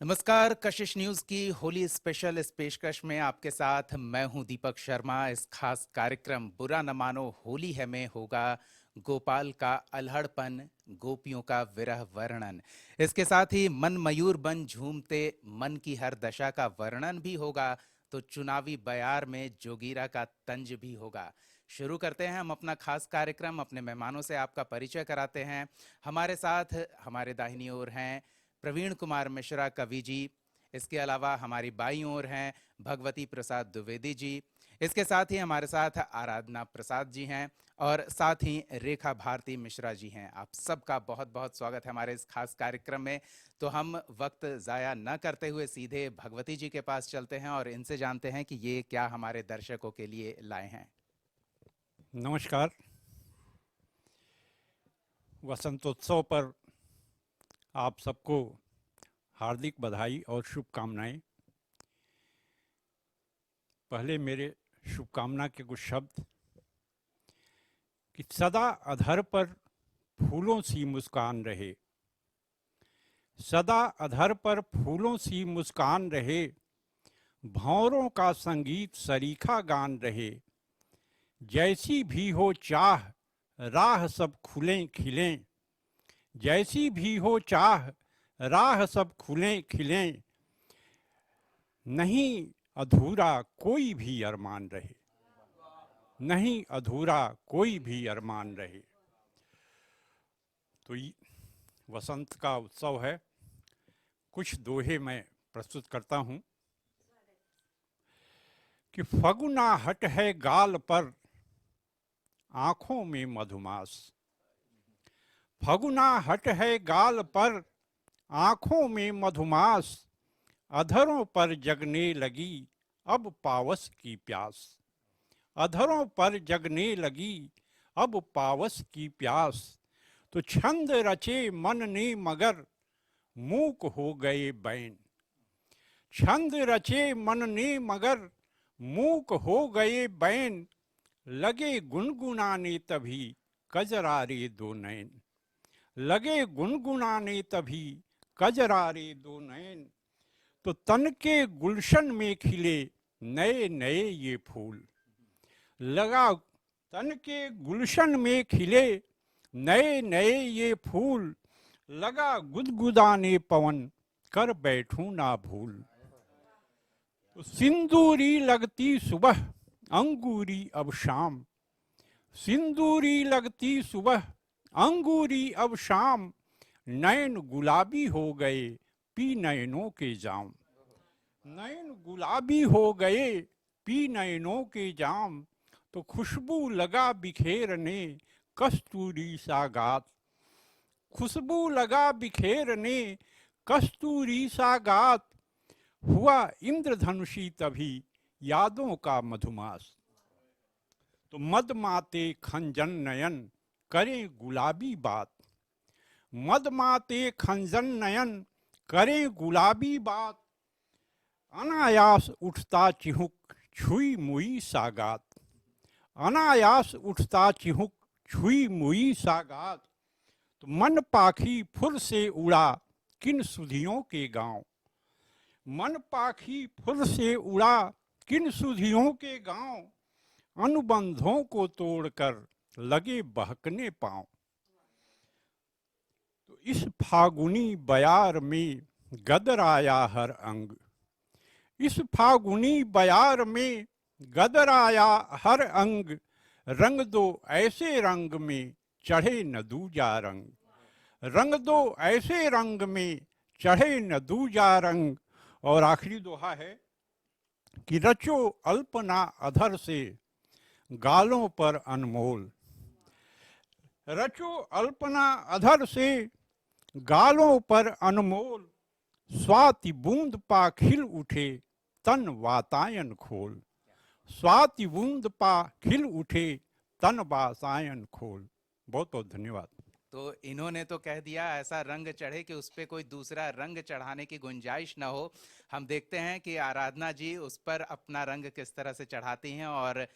नमस्कार, कशिश न्यूज की होली स्पेशल इस पेशकश में आपके साथ मैं हूं दीपक शर्मा। इस खास कार्यक्रम बुरा न मानो होली है में होगा गोपाल का अल्हड़पन, गोपियों का विरह वर्णन। इसके साथ ही मन मयूर बन झूमते मन की हर दशा का वर्णन भी होगा। तो चुनावी बयार में जोगीरा का तंज भी होगा। शुरू करते हैं हम अपना खास कार्यक्रम। अपने मेहमानों से आपका परिचय कराते हैं। हमारे साथ हमारे दाहिनी ओर हैं प्रवीण कुमार मिश्रा कवि जी। इसके अलावा हमारी बाईं ओर हैं भगवती प्रसाद द्विवेदी जी। इसके साथ ही हमारे साथ आराधना प्रसाद जी हैं और साथ ही रेखा भारती मिश्रा जी हैं। आप सबका बहुत बहुत स्वागत है हमारे इस खास कार्यक्रम में। तो हम वक्त ज़ाया न करते हुए सीधे भगवती जी के पास चलते हैं और इनसे जानते हैं कि ये क्या हमारे दर्शकों के लिए लाए हैं। नमस्कार। वसंतोत्सव पर आप सबको हार्दिक बधाई और शुभकामनाएं। पहले मेरे शुभकामना के कुछ शब्द कि सदा अधर पर फूलों सी मुस्कान रहे, सदा अधर पर फूलों सी मुस्कान रहे, भंवरों का संगीत सरीखा गान रहे, जैसी भी हो चाह राह सब खुलें खिलें, जैसी भी हो चाह राह सब खुलें खिलें, नहीं अधूरा कोई भी अरमान रहे, नहीं अधूरा कोई भी अरमान रहे। तो वसंत का उत्सव है। कुछ दोहे मैं प्रस्तुत करता हूँ कि फगुना हट है गाल पर आंखों में मधुमास, फगुना हट है गाल पर आंखों में मधुमास, अधरों पर जगने लगी अब पावस की प्यास, अधरों पर जगने लगी अब पावस की प्यास, तो छंद रचे मन ने मगर मूक हो गए बैन, छंद रचे मन ने मगर मूक हो गए बैन, लगे गुनगुनाने तभी कजरारे दो नैन, लगे गुनगुनाने तभी कजरारे दो नैन, तो तन के गुलशन में खिले नए नए ये फूल, लगा तन के गुलशन में खिले नए नए ये फूल, लगा गुदगुदाने पवन कर बैठूं ना भूल, तो सिंदूरी लगती सुबह अंगूरी अब शाम, सिंदूरी लगती सुबह अंगूरी अब शाम, नैन गुलाबी हो गए पी नयनों के जाम, नयन गुलाबी हो गए पी नयनों के जाम, तो खुशबू लगा बिखेरने कस्तूरी सा गात, खुशबू लगा बिखेरने कस्तूरी सा गात, हुआ इंद्रधनुषी तभी यादों का मधुमास, तो मद माते खंजन नयन करें गुलाबी बात, मद माते खंजन नयन करें गुलाबी बात, अनायास उठता चिहुक छुई मुई सागात, अनायास उठता चिहुक छुई मुई सागात, तो मन पाखी फुर से उड़ा किन सुधियों के गांव, मन पाखी फुर से उड़ा किन सुधियों के गांव, अनुबंधों को तोड़कर लगे बहकने पांव, तो इस फागुनी बयार में गदराया हर अंग, इस फागुनी बयार में गदराया हर अंग, रंग दो ऐसे रंग में चढ़े न दूजा रंग, रंग दो ऐसे रंग में चढ़े न दूजा रंग। और आखिरी दोहा है कि रचो अल्पना अधर से गालों पर अनमोल, रचो अल्पना अधर से गालों पर अनमोल, स्वाति बूंद पा खिल उठे तन वातायन खोल, स्वाति बूंद पा खिल उठे तन वातायन खोल। बहुत बहुत धन्यवाद। तो इन्होंने तो कह दिया ऐसा रंग चढ़े कि उस पर कोई दूसरा रंग चढ़ाने की गुंजाइश ना हो। हम देखते हैं कि आराधना जी उस पर अपना रंग किस तरह से चढ़ाती हैं और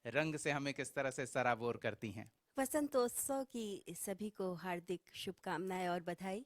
रंग से हमें किस तरह से सराबोर करती हैं। वसंतोत्सव की सभी को हार्दिक शुभकामनाएं और बधाई।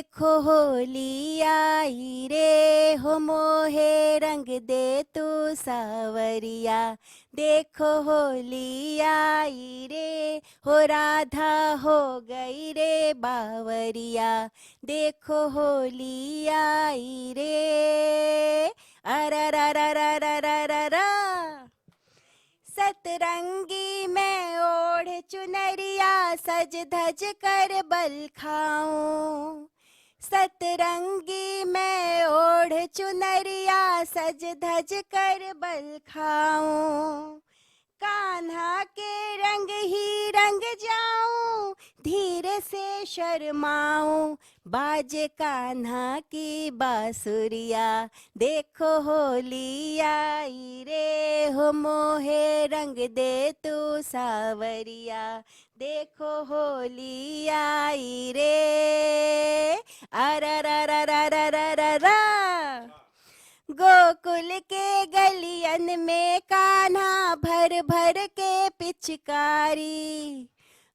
देखो होली आई रे, हो मोहे रंग दे तू सावरिया। देखो होली आई रे, हो राधा हो गई रे बावरिया। देखो होली आई रे, अरररररररररा। सतरंगी मैं ओढ़ चुनरिया, सज धज कर बल खाऊं। सतरंगी मैं ओढ़ चुनरिया, सज धज कर बल खाऊं। कान्हा के रंग ही रंग जाऊं, धीरे से शर्माऊं। बाजे कान्हा की बांसुरिया, देखो होली आई रे, हो मोहे रंग दे तू सावरिया। देखो होली आई रे, अररररररररा। गोकुल के गलियन में कान्हा भर भर के पिचकारी।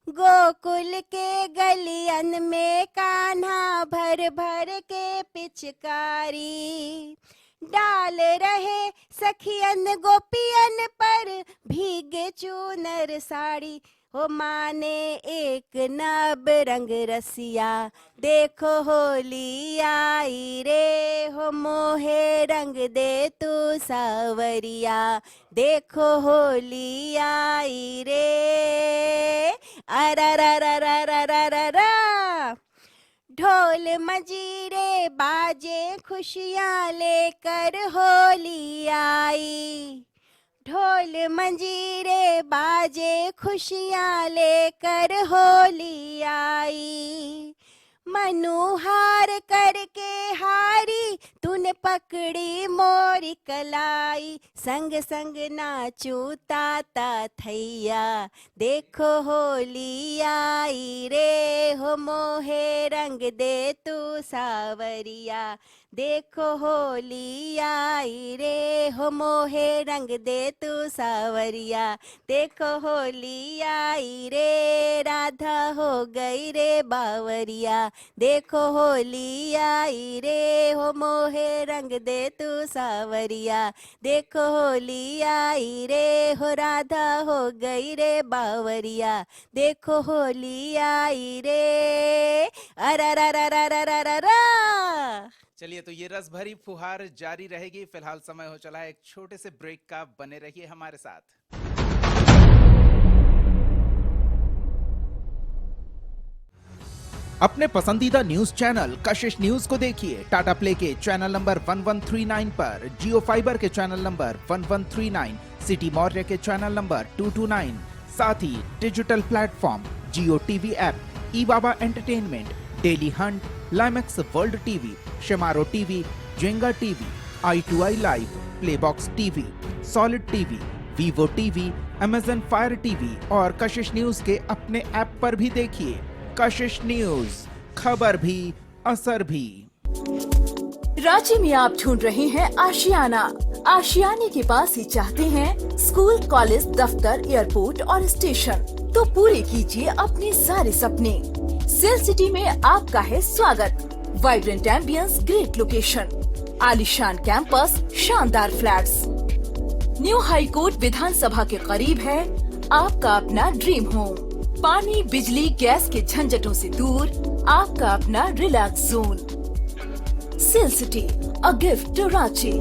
गोकुल के गलियन में कान्हा भर भर के पिचकारी। डाल रहे सखियन गोपियन पर भीगे चूनर साड़ी। हो माने एक नब रंग रसिया, देखो होली आई रे, हो मोहे रंग दे तू सावरिया। देखो होली आई रे, अररररररररा। ढोल मजीरे बाजे खुशियाँ लेकर होली आई। ढोल मंजीरे बाजे खुशियाँ लेकर होली आई। मनुहार करके हारी, तूने पकड़ी मोरी कलाई। संग संग नाचू ताता थैया, देखो होली आई रे, हो मोहे रंग दे तू सावरिया। देखो होली आई रे, हो मोहे रंग दे तू सावरिया। देखो होली आई रे, राधा हो गई रे बावरिया। देखो होली आई रे, हो मोहे रंग दे तू सावरिया। देखो होली आई रे, हो राधा हो गई रे बावरिया। देखो होली आई रे, अररररररररा। चलिए, तो ये रस भरी फुहार जारी रहेगी। फिलहाल समय हो चला है एक छोटे से ब्रेक का, बने रहिए हमारे साथ। अपने पसंदीदा न्यूज चैनल कशिश न्यूज को देखिए टाटा प्ले के चैनल नंबर 1139 पर, जियो फाइबर के चैनल नंबर 1139, सिटी मौर्य के चैनल नंबर 229, साथ ही digital platform Jio TV app, E Baba Entertainment, Daily Hunt, Limax World TV, Shemaroo TV, Zenga TV, i2i live, Playbox TV, Solid TV, Vivo TV, Amazon Fire TV और Kashish news के अपने app पर भी देखिए। कशिश news, खबर भी असर भी। रांची में आप ढूंढ रहे हैं आशियाना। आशियाने के पास ही चाहते हैं स्कूल, कॉलेज, दफ्तर, एयरपोर्ट और स्टेशन, तो पूरे कीजिए अपने सारे सपने। सेल सिटी में आपका है स्वागत। वाइब्रेंट एम्बियंस, ग्रेट लोकेशन, आलीशान कैंपस, शानदार फ्लैट्स। न्यू हाई कोर्ट विधानसभा के करीब है आपका अपना ड्रीम होम। पानी, बिजली, गैस के झंझटों से दूर आपका अपना relax zone. Cell city, a gift to Ranchi.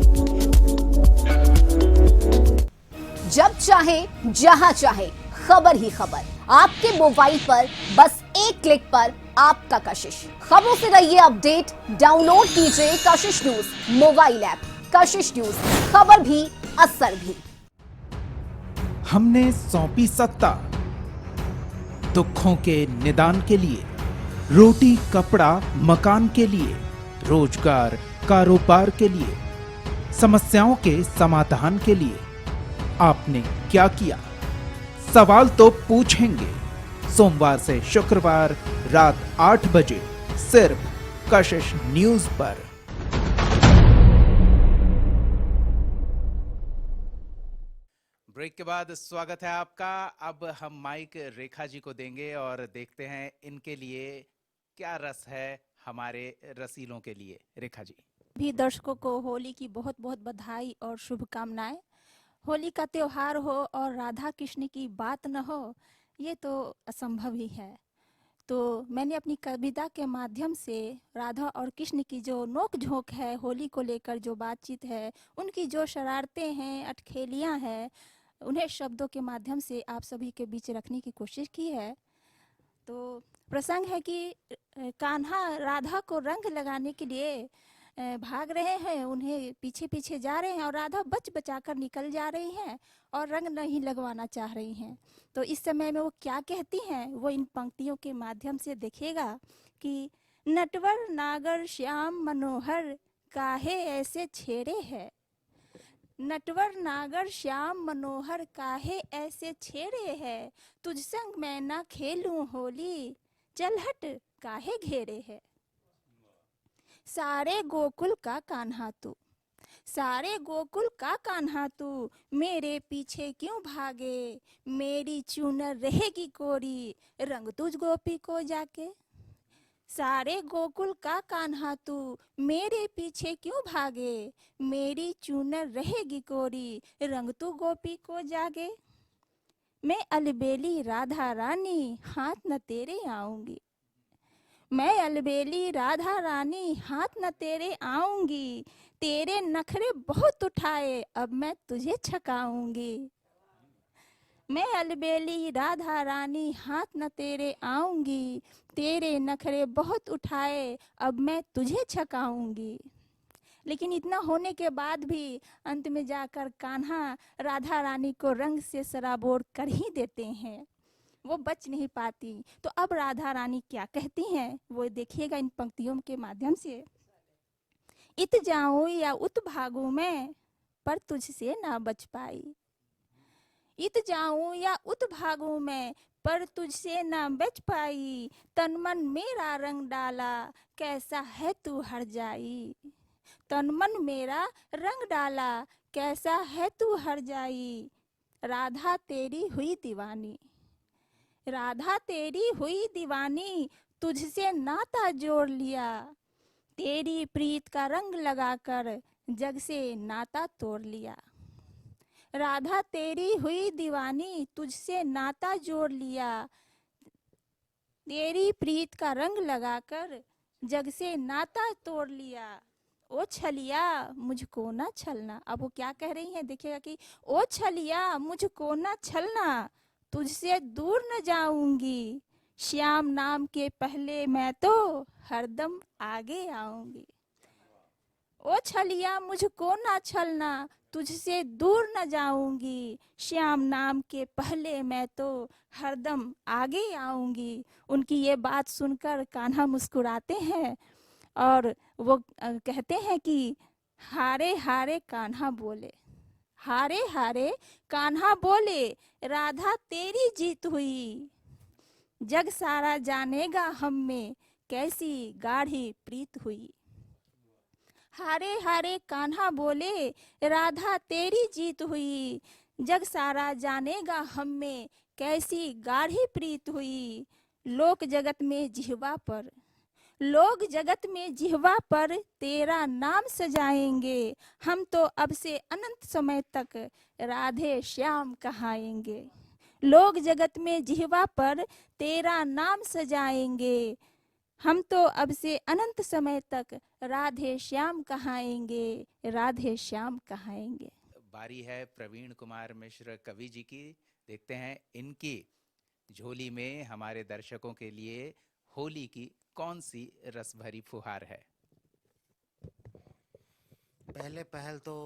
जब चाहे, जहां चाहे, खबर ही खबर आपके मोबाइल पर, बस एक क्लिक पर आपका कशिश। खबरों से रहिए अपडेट, डाउनलोड कीजिए कशिश न्यूज मोबाइल ऐप। कशिश न्यूज, खबर भी असर भी। हमने सौंपी सत्ता दुखों के निदान के लिए, रोटी कपड़ा मकान के लिए, रोजगार कारोबार के लिए, समस्याओं के समाधान के लिए। आपने क्या किया? सवाल तो पूछेंगे। सोमवार से शुक्रवार रात 8 बजे सिर्फ कशिश न्यूज पर। ब्रेक के बाद स्वागत है आपका। अब हम माइक रेखा जी को देंगे और देखते हैं इनके लिए क्या रस है हमारे रसीलों के लिए। रेखा जी। भी दर्शकों को होली की बहुत बहुत बधाई और शुभकामनाएं। होली का त्योहार हो और राधा कृष्ण की बात न हो, ये तो असंभव ही है। तो मैंने अपनी कविता के माध्यम से राधा और कृष्ण की जो नोक झोंक है, होली को लेकर जो बातचीत है, उनकी जो शरारतें हैं, अटखेलियां हैं, उन्हें शब्दों के माध्यम से आप सभी के बीच रखने की कोशिश की है। तो प्रसंग है कि कान्हा राधा को रंग लगाने के लिए भाग रहे हैं, उन्हें पीछे पीछे जा रहे हैं और राधा बच बचा कर निकल जा रही हैं और रंग नहीं लगवाना चाह रही हैं। तो इस समय में वो क्या कहती हैं, वो इन पंक्तियों के माध्यम से देखिएगा कि नटवर नागर श्याम मनोहर काहे ऐसे छेड़े है, नटवर नागर श्याम मनोहर काहे ऐसे छेड़े है, तुझ संग मैं ना खेलूं होली, चल हट काहे घेरे है। सारे गोकुल का कान्हा तू, सारे गोकुल का कान्हा तू, मेरे पीछे क्यों भागे, मेरी चूनर रहेगी कोरी, रंग तुझ गोपी को जाके। सारे गोकुल का कान्हा तू, मेरे पीछे क्यों भागे, मेरी चूनर रहेगी कोरी, रंग तू गोपी को जागे। मैं अलबेली राधा रानी हाथ न तेरे आऊंगी, मैं अलबेली राधा रानी हाथ न तेरे आऊंगी, तेरे नखरे बहुत उठाए अब मैं तुझे छकाऊंगी। मैं अलबेली राधा रानी हाथ न तेरे आऊंगी, तेरे नखरे बहुत उठाए अब मैं तुझे छकाऊंगी। लेकिन इतना होने के बाद भी अंत में जाकर कान्हा राधा रानी को रंग से सराबोर कर ही देते हैं, वो बच नहीं पाती। तो अब राधा रानी क्या कहती हैं, वो देखिएगा इन पंक्तियों के माध्यम से। इत जाऊं या उत भागूं मैं, पर तुझसे ना बच पाई, इत जाऊं या उत भागूं मैं, पर तुझसे ना बच पाई, तन मन मेरा रंग डाला कैसा है तू हर जाई, तन मन मेरा रंग डाला कैसा है तू हर जाई। राधा तेरी हुई दीवानी, राधा तेरी हुई दीवानी, तुझसे नाता जोड़ लिया, तेरी प्रीत का रंग लगाकर जग से नाता तोड़ लिया। राधा तेरी हुई दीवानी, तुझसे नाता जोड़ लिया, तेरी प्रीत का रंग लगाकर जग से नाता तोड़ लिया। ओ छलिया मुझको ना छलना, अब वो क्या कह रही हैं देखिएगा कि ओ छलिया मुझको ना छलना, तुझसे दूर न जाऊंगी, श्याम नाम के पहले मैं तो हरदम आगे आऊंगी। ओ छलिया मुझको ना छलना, तुझसे दूर न जाऊंगी, श्याम नाम के पहले मैं तो हरदम आगे आऊंगी। उनकी ये बात सुनकर कान्हा मुस्कुराते हैं और वो कहते हैं कि हारे हारे कान्हा बोले, हारे हारे कान्हा बोले, राधा तेरी जीत हुई, जग सारा जानेगा हम में कैसी गाढ़ी प्रीत हुई। हारे हारे कान्हा बोले, राधा तेरी जीत हुई, जग सारा जानेगा हम में कैसी गाढ़ी प्रीत हुई। लोक जगत में जिह्वा पर, लोग जगत में जिह्वा पर तेरा नाम सजाएंगे, हम तो अब से अनंत समय तक राधे श्याम कहाएंगे। लोग जगत में जिह्वा पर तेरा नाम सजाएंगे, हम तो अब से अनंत समय तक राधे श्याम कहाएंगे, राधे श्याम कहाएंगे। बारी है प्रवीण कुमार मिश्र कवि जी की। देखते हैं इनकी झोली में हमारे दर्शकों के लिए होली की कौन सी रस भरी फुहार है। पहल तो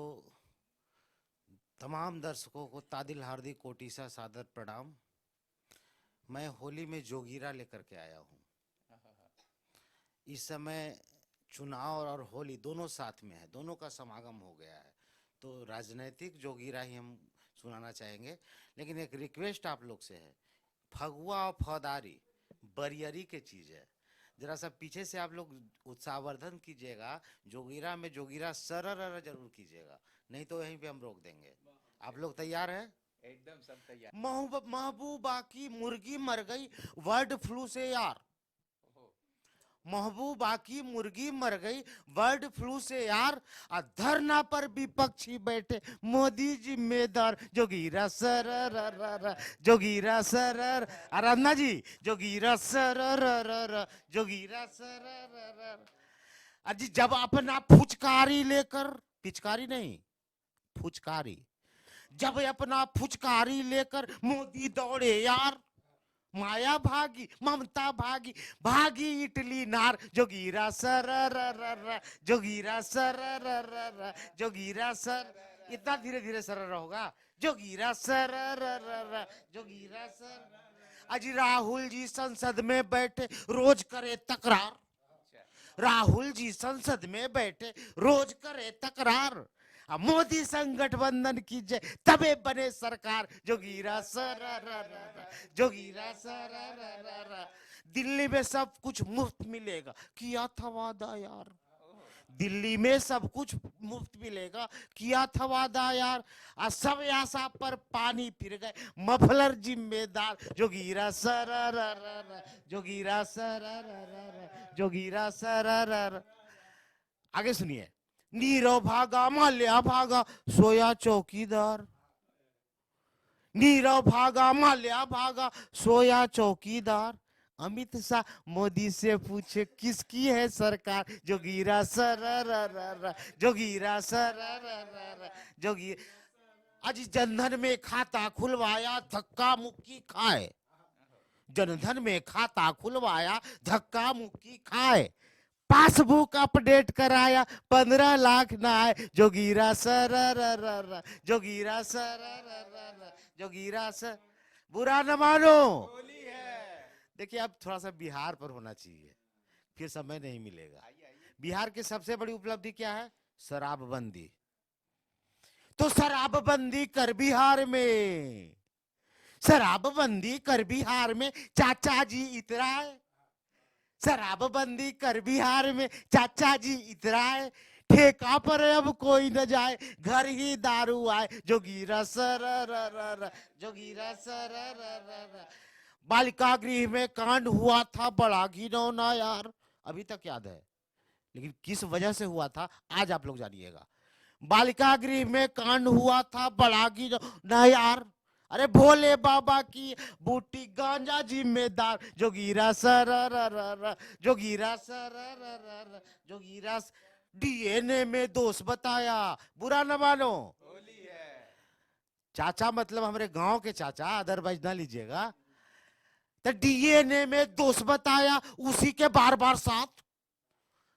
तमाम दर्शकों को तादिल हार्दिक कोटि सा सादर प्रणाम। मैं होली में जोगीरा लेकर के आया हूँ। इस समय चुनाव और होली दोनों साथ में है, दोनों का समागम हो गया है, तो राजनीतिक जोगीरा ही हम सुनाना चाहेंगे। लेकिन एक रिक्वेस्ट आप लोग से है, फगुआ और फौदारी बरियरी के चीज़ है, जरा सा पीछे से आप लोग उत्साहवर्धन कीजिएगा, जोगीरा में जोगीरा सरर जरूर कीजिएगा, नहीं तो यहीं पे हम रोक देंगे। आप लोग तैयार हैं? एकदम सब तैयार। महबूबा की मुर्गी मर गई बर्ड फ्लू से यार। महबूबा की मुर्गी मर गई बर्ड फ्लू से यार। धरना पर विपक्षी बैठे मोदी जिम्मेदार। जोगीरा सर जोगीरा सर अन्ना जी जोगीरा सर जोगीरा सर। अजी जब अपना फुचकारी लेकर, पिचकारी नहीं फुचकारी, जब अपना फुचकारी लेकर मोदी दौड़े यार। माया भागी ममता भागी भागी इटली नार। जोगीरा सर जोगीरा सर जोगीरा सर। इतना धीरे धीरे सर होगा। जोगीरा सर जोगीरा सर। अजी राहुल जी संसद में बैठे रोज करे तकरार। राहुल जी संसद में बैठे रोज करे तकरार। मोदी संग गठबंधन कीजिए तबे बने सरकार। जोगीरा सर जोगीरा सर। दिल्ली में सब कुछ मुफ्त मिलेगा किया था वादा यार। दिल्ली में सब कुछ मुफ्त मिलेगा किया था वादा यार। सब आशा पर पानी फिर गए मफलर जिम्मेदार। जोगीरा सर जोगीरा सर जोगीरा सर। आगे सुनिए। नीरव भागा माल्या भागा सोया चौकीदार। नीरव भागा माल्या भागा सोया चौकीदार। अमित शाह मोदी से पूछे किसकी है सरकार। जोगीरा सर जोगीरा सर जोगी। आज जनधन में खाता खुलवाया धक्का मुक्की खाए। जनधन में खाता खुलवाया धक्का मुक्की खाए। पासबुक अपडेट कराया 15 लाख ना आए। जोगीरा सर जोगीरा सर जोगीरा सर। बुरा न मानो। देखिए अब थोड़ा सा बिहार पर होना चाहिए, फिर समय नहीं मिलेगा। बिहार की सबसे बड़ी उपलब्धि क्या है? शराबबंदी। तो शराबबंदी कर बिहार में, शराबबंदी कर बिहार में चाचा जी इतराए। शराबबंदी कर बिहार में चाचा जी इतराए। ठेका पर अब कोई न जाए घर ही दारू आए। जोगीरा सर जोगीरा सर। बालिका गृह में कांड हुआ था बड़ा घिनौना यार। अभी तक याद है, लेकिन किस वजह से हुआ था आज आप लोग जानिएगा। बालिका गृह में कांड हुआ था बड़ा घिनौना यार। अरे भोले बाबा की बूटी गांजा जिम्मेदार। जोगीरा सर जोगीरा सर जोगीरा। डीएनए में दोष बताया बुरा न मानो। चाचा मतलब हमारे गांव के चाचा, अदरवाइज ना लीजिएगा। तो डीएनए में दोष बताया उसी के बार बार साथ।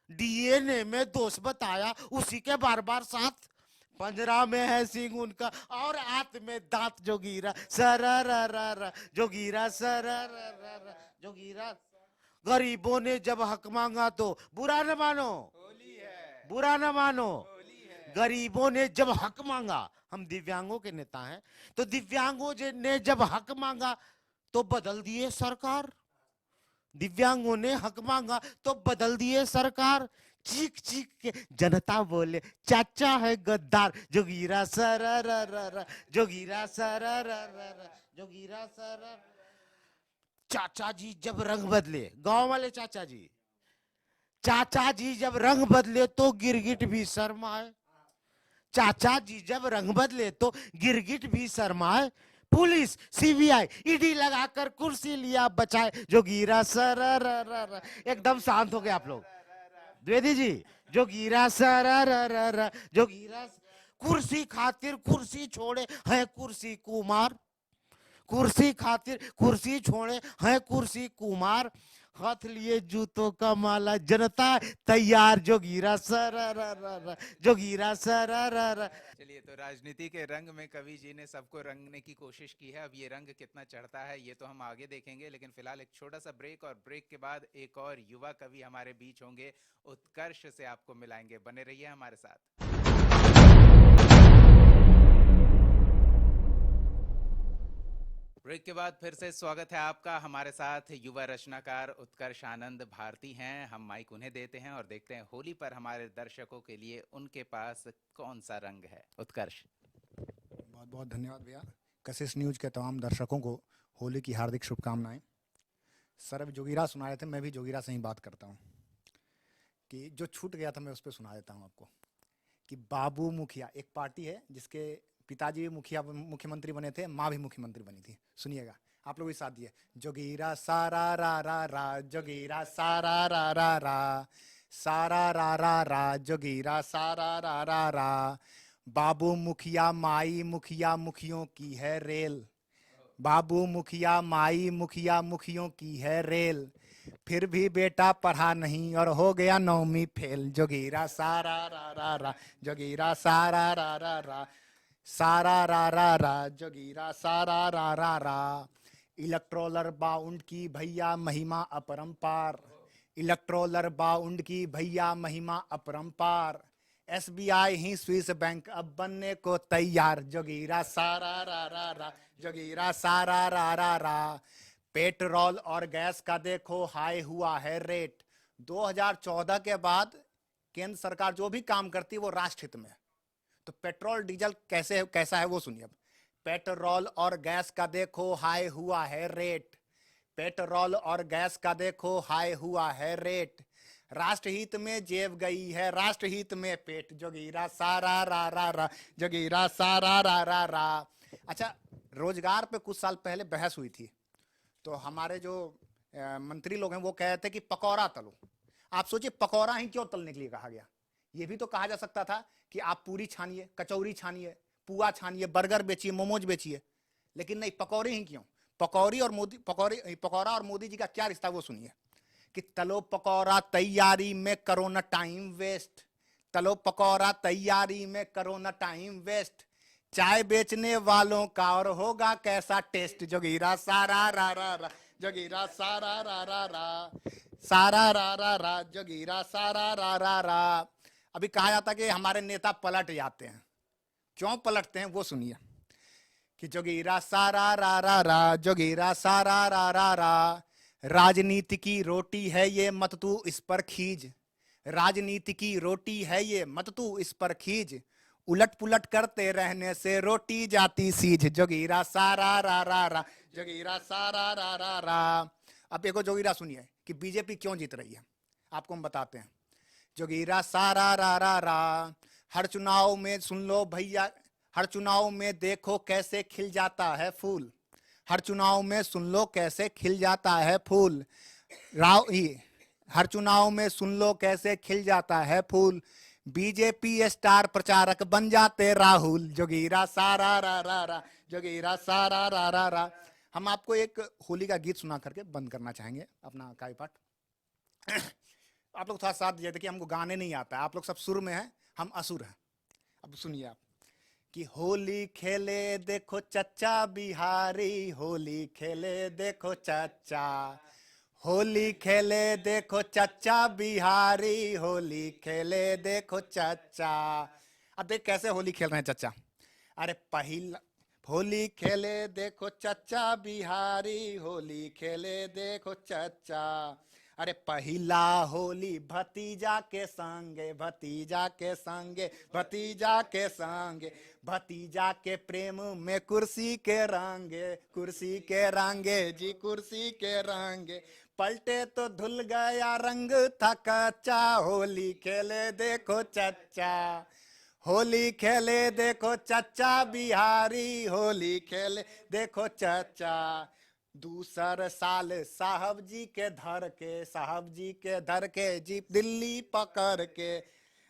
डीएनए में दोष बताया उसी के बार बार साथ। पंजरा में है सिंह उनका और हाथ में दांत। जोगीरा सर जोगीरा सर जोगीरा। गरीबों ने जब हक मांगा तो बुरा न मानो, बुरा न मानो। गरीबों ने जब हक मांगा, हम दिव्यांगों के नेता हैं, तो दिव्यांगों ने जब हक मांगा तो बदल दिए सरकार। दिव्यांगों ने हक मांगा तो बदल दिए सरकार। चीख चीख के जनता बोले चाचा है गद्दार। जोगीरा सर जोगीरा सर जोगीरा सर। चाचा जी जब रंग बदले, गांव वाले चाचा जी, चाचा जी जब रंग बदले तो गिरगिट भी शर्माए। चाचा जी जब रंग बदले तो गिरगिट भी शर्माए। पुलिस सीबीआई ईडी लगाकर कुर्सी लिया बचाए। जोगीरा सर एकदम शांत हो गए आप लोग। द्विवेदी जी जोगीरा सर जोगीरा। कुर्सी खातिर कुर्सी छोड़े हैं कुर्सी कुमार। कुर्सी खातिर कुर्सी छोड़े हैं कुर्सी कुमार। हाथ लिए जूतों का माला जनता तैयार। जोगीरा सर जोगीरा सर। चलिए, तो राजनीति के रंग में कवि जी ने सबको रंगने की कोशिश की है। अब ये रंग कितना चढ़ता है ये तो हम आगे देखेंगे, लेकिन फिलहाल एक छोटा सा ब्रेक, और ब्रेक के बाद एक और युवा कवि हमारे बीच होंगे, उत्कर्ष से आपको मिलाएंगे। बने रहिए हमारे साथ। ब्रेक के बाद फिर से स्वागत है आपका। हमारे साथ युवा रचनाकार उत्कर्ष आनंद भारती हैं। हम माइक उन्हें देते हैं और देखते हैं होली पर हमारे दर्शकों के लिए उनके पास कौन सा रंग है। उत्कर्ष। बहुत बहुत धन्यवाद भैया। कशिश न्यूज के तमाम दर्शकों को होली की हार्दिक शुभकामनाएं। सर अभी जोगीरा सुना रहे थे, मैं भी जोगीरा से ही बात करता हूं कि जो छूट गया था मैं उस पर सुना देता हूं आपको कि बाबू मुखिया एक पार्टी है जिसके पिताजी भी मुख्यमंत्री बने थे, माँ भी मुख्यमंत्री बनी थी। सुनिएगा आप लोग भी साथ दिए। जोगीरा सारा रा रा रा, जोगीरा सारा रा रा रा, सारा रा रा रा, जोगीरा सारा रा रा रा। बाबू मुखिया माई मुखिया मुखियों की है रेल, बाबू मुखिया माई मुखिया मुखियों की है रेल, फिर भी बेटा पढ़ा नहीं और हो गया 9वीं फेल। जोगीरा सारा रा रा रा, जोगीरा सारा रा रा रा, सारा रा रा रा, जोगीरा सारा रा रा रा। इलेक्ट्रोलर बाउंड की भैया महिमा अपरंपार, इलेक्ट्रोलर बाउंड की भैया महिमा अपरंपार। SBI ही स्विस बैंक अब बनने को तैयार। जोगीरा सारा रा रा रा, जोगीरा सारा रा रा रा। पेट्रोल और गैस का देखो हाई हुआ है रेट। 2014 के बाद केंद्र सरकार जो भी काम करती है वो राष्ट्र हित में है। तो पेट्रोल डीजल कैसा है वो सुनिए। अब पेट्रोल और गैस का देखो हाई हुआ है रेट, पेट्रोल और गैस का देखो हाई हुआ है रेट। राष्ट्रहित में जेब गई है, राष्ट्रहित में पेट। जोगीरा सारा रा रा रा, जोगीरा सारा रा रा रा। अच्छा, रोजगार पे कुछ साल पहले बहस हुई थी, तो हमारे जो मंत्री लोग हैं वो कह रहे थे कि पकौड़ा तलो। आप सोचिए पकौड़ा ही क्यों तलने के लिए कहा गया? ये भी तो कहा जा सकता था कि आप पूरी छानिए, कचौरी छानिए, पुआ छानिए, बर्गर बेचिए, मोमोज बेचिए, लेकिन नहीं, पकौड़े ही क्यों? पकौड़ा और मोदी जी का क्या रिश्ता वो सुनिए कि तलो पकौड़ा तैयारी में करो ना टाइम वेस्ट, तलो पकौड़ा तैयारी में करो ना टाइम वेस्ट। चाय बेचने वालों का और होगा कैसा टेस्ट। जोगीरा सारा रा रा रा, जोगीरा सारा रा रा रा, सारा रा रा रा, जोगीरा सारा रा रा रा। अभी कहा जाता कि हमारे नेता पलट जाते हैं, क्यों पलटते हैं वो सुनिए कि जोगीरा सारा रा रा रा, जोगीरा सारा रा रा रा। राजनीति की रोटी है ये मत तू इस पर खींच, राजनीति की रोटी है ये मत तू इस पर खींच, उलट पुलट करते रहने से रोटी जाती सीझ। जोगीरा सारा रा रा रा, जोगीरा सारा रा रा रा। अब एक जोगीरा सुनिए कि बीजेपी क्यों जीत रही है, आपको हम बताते हैं। जोगीरा सारा रा रा रा। हर चुनाव में सुन लो भैया, हर चुनाव में देखो कैसे खिल जाता है फूल, हर चुनाव में सुन लो कैसे खिल जाता है फूल। हर चुनाव में सुन लो कैसे खिल जाता है फूल। बीजेपी स्टार प्रचारक बन जाते राहुल। जोगीरा सारा रा रा रा, जोगीरा सारा रा रा रा। हम आपको एक होली का गीत सुना करके बंद करना चाहेंगे अपना काव्य पाठ। आप लोग थोड़ा साथ दीजिए, देखिए हमको गाने नहीं आता है, आप लोग सब सुर में हैं, हम असुर हैं। अब सुनिए आप कि होली खेले देखो चच्चा बिहारी, होली खेले देखो चच्चा, होली खेले देखो चच्चा बिहारी, होली खेले देखो चच्चा। अब देख कैसे होली खेल रहे हैं चच्चा। अरे पहिला होली खेले देखो चच्चा बिहारी, होली खेले देखो चच्चा। अरे पहिला होली भतीजा के संगे, भतीजा के संगे, भतीजा के संगे, भतीजा के प्रेम में कुर्सी के रंगे, कुर्सी के रंगे जी, कुर्सी के रंगे। पलटे तो धुल गया रंग था कच्चा, होली खेले देखो चच्चा, होली खेले देखो चच्चा बिहारी, होली खेले देखो चच्चा। दूसर साल साहब जी के धर के, साहब जी के धर के जीप दिल्ली पकड़ के।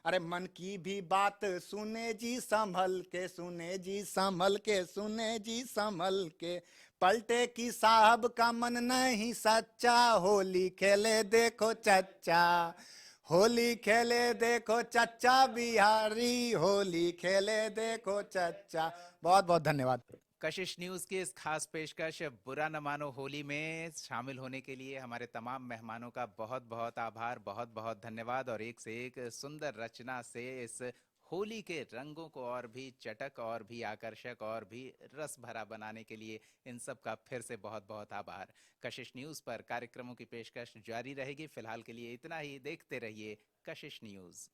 अरे मन की भी बात सुने जी संभल के, सुने जी संभल के, सुने जी संभल के। पलटे की साहब का मन नहीं सच्चा, होली खेले देखो चच्चा, होली खेले देखो चच्चा बिहारी, होली खेले देखो चच्चा। बहुत बहुत धन्यवाद। कशिश न्यूज की इस खास पेशकश बुरा न मानो होली में शामिल होने के लिए हमारे तमाम मेहमानों का बहुत बहुत आभार, बहुत बहुत धन्यवाद। और एक से एक सुंदर रचना से इस होली के रंगों को और भी चटक, और भी आकर्षक, और भी रस भरा बनाने के लिए इन सब का फिर से बहुत बहुत आभार। कशिश न्यूज पर कार्यक्रमों की पेशकश जारी रहेगी। फिलहाल के लिए इतना ही। देखते रहिए कशिश न्यूज।